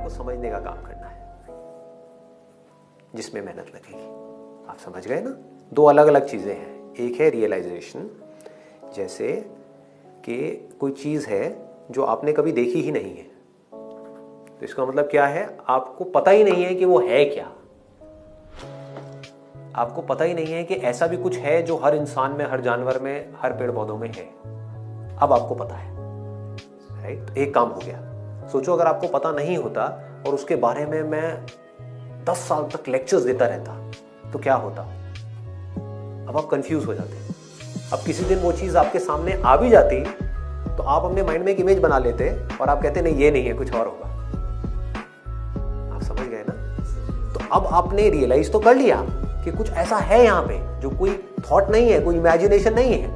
आपको समझने का काम करना है, जिसमें मेहनत लगेगी। आप समझ गए ना? दो अलग अलग चीजें हैं। एक है रियलाइजेशन, जैसे कि कोई चीज है जो आपने कभी देखी ही नहीं है, तो इसका मतलब क्या है, आपको पता ही नहीं है कि वो है क्या। आपको पता ही नहीं है कि ऐसा भी कुछ है जो हर इंसान में, हर जानवर में, हर पेड़ पौधों में है। अब आपको पता है, राइट? तो एक काम हो गया। सोचो अगर आपको पता नहीं होता और उसके बारे में मैं 10 साल तक लेक्चर्स देता रहता तो क्या होता? अब आप कंफ्यूज हो जाते। अब किसी दिन वो चीज आपके सामने आ भी जाती तो आप अपने माइंड में एक इमेज बना लेते और आप कहते नहीं, ये नहीं है, कुछ और होगा। आप समझ गए ना? तो अब आपने रियलाइज तो कर लिया कि कुछ ऐसा है यहाँ पे जो कोई थॉट नहीं है, कोई इमेजिनेशन नहीं है।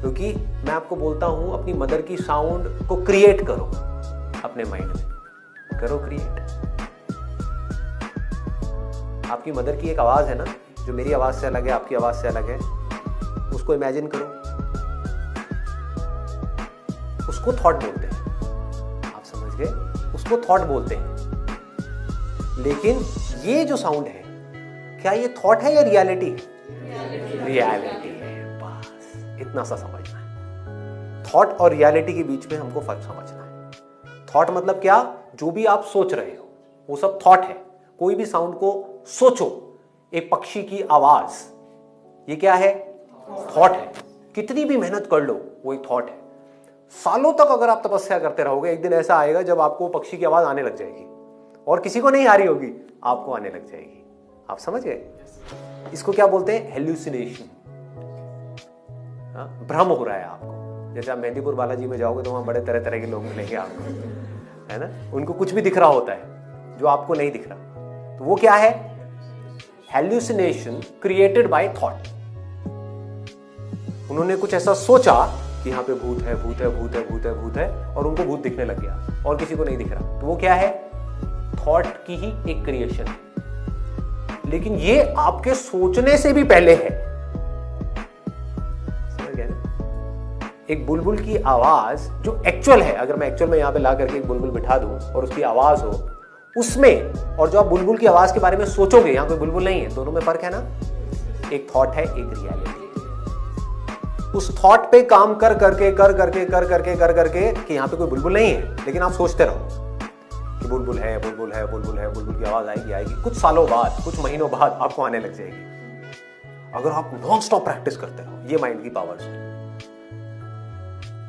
क्योंकि मैं आपको बोलता हूं, अपनी मदर की साउंड को क्रिएट करो अपने माइंड में, करो क्रिएट। आपकी मदर की एक आवाज है ना, जो मेरी आवाज से अलग है, आपकी आवाज से अलग है, उसको इमेजिन करो। उसको थॉट बोलते हैं। आप समझ गए? उसको थॉट बोलते हैं। लेकिन ये जो साउंड है, क्या ये थॉट है या रियलिटी? रियलिटी है। बस इतना सा समझना है। थॉट और रियलिटी के बीच में हमको फर्क समझना है। थॉट मतलब क्या? जो भी आप सोच रहे हो वो सब थॉट है। कोई भी साउंड को सोचो, एक पक्षी की आवाज, ये क्या है? थॉट है। कितनी भी मेहनत कर लो, वो एक थॉट है। सालों तक अगर आप तपस्या करते रहोगे, एक दिन ऐसा आएगा जब आपको पक्षी की आवाज आने लग जाएगी, और किसी को नहीं आ रही होगी, आपको आने लग जाएगी। आप समझ गए? इसको क्या बोलते हैं? हेल्यूसिनेशन। भ्रम हो रहा है आपको। जैसे आप मेहंदीपुर बालाजी में जाओगे तो वहां बड़े तरह तरह के लोग मिलेंगे आपको, है ना? उनको कुछ भी दिख रहा होता है जो आपको नहीं दिख रहा, तो वो क्या है? Hallucination created by thought. उन्होंने कुछ ऐसा सोचा कि यहाँ पे भूत है, भूत है, भूत है, भूत है, भूत है, और उनको भूत दिखने लग गया और किसी को नहीं दिख रहा, तो वो क्या है? थॉट की ही एक क्रिएशन है। लेकिन ये आपके सोचने से भी पहले है। समझ गए ना? एक बुलबुल की आवाज जो एक्चुअल है, अगर मैं एक्चुअल में यहां पे ला करके एक बुलबुल बिठा दूं और उसकी आवाज हो उसमें, और जो आप बुलबुल की आवाज के बारे में सोचोगे, यहां कोई बुलबुल नहीं है, दोनों में फर्क है ना? एक थॉट है, एक रियलिटी। उस थॉट पे काम कर करके कि यहां पे कोई बुलबुल नहीं है, लेकिन आप सोचते रहो कि बुलबुल है, बुलबुल है, बुलबुल है, बुलबुल की आवाज आएगी। कुछ सालों बाद, कुछ महीनों बाद आपको आने लग जाएगी, अगर आप नॉन स्टॉप प्रैक्टिस करते रहो। ये माइंड की पावर है।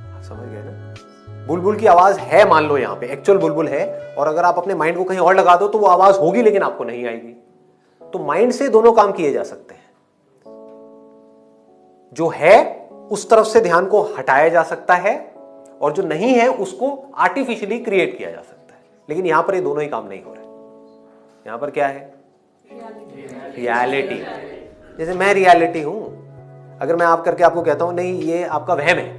आप समझ गए ना? बुलबुल की आवाज है, मान लो यहां पे एक्चुअल बुलबुल है, और अगर आप अपने माइंड को कहीं और लगा दो तो वो आवाज होगी, लेकिन आपको नहीं आएगी। तो माइंड से दोनों काम किए जा सकते हैं। जो है उस तरफ से ध्यान को हटाया जा सकता है, और जो नहीं है उसको आर्टिफिशियली क्रिएट किया जा सकता है। लेकिन यहां पर ये दोनों ही काम नहीं हो रहे। यहां पर क्या है? रियलिटी। जैसे मैं रियलिटी हूं, अगर मैं आप करके आपको कहता हूं नहीं ये आपका वहम है,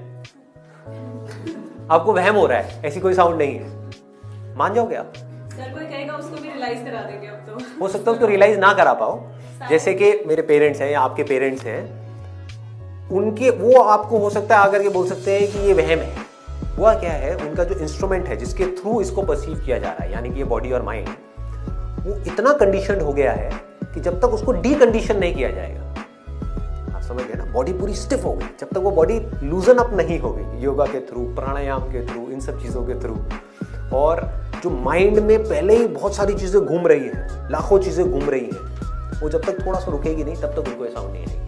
आपको वहम हो रहा है, ऐसी कोई साउंड नहीं है, मान जाओगे आप? सर कोई कहेगा उसको भी रियलाइज करा देंगे अब तो। हो सकता है उसको रियलाइज ना करा पाओ। जैसे कि मेरे पेरेंट्स हैं या आपके पेरेंट्स हैं, उनके वो आपको हो सकता है आकर के बोल सकते हैं कि ये वहम है। हुआ क्या है, उनका जो इंस्ट्रूमेंट है जिसके थ्रू इसको परसीव किया जा रहा है, यानी कि ये बॉडी और माइंड, वो इतना कंडीशनड हो गया है कि जब तक उसको डीकंडीशन नहीं किया जाएगा, आप समझ गए ना? बॉडी पूरी स्टिफ हो गई, जब तक वो बॉडी लूजन अप नहीं हो गई, योगा के थ्रू, प्राणायाम के थ्रू, इन सब चीजों के थ्रू, और जो माइंड में पहले ही बहुत सारी चीजें घूम रही है, लाखों चीजें घूम रही है, वो जब तक थोड़ा सा रुकेगी नहीं, तब तक उनको ये साउंड नहीं आएगी।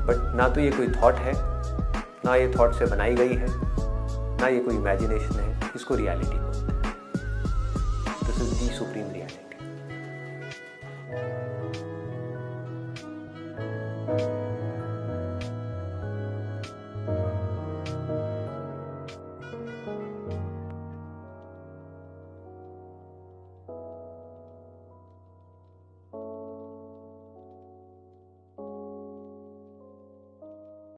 बट ना तो ये कोई थॉट है, ना ये थॉट से बनाई गई है, ना ये कोई इमेजिनेशन है, इसको रियलिटी बोलते हैं। This is the supreme reality.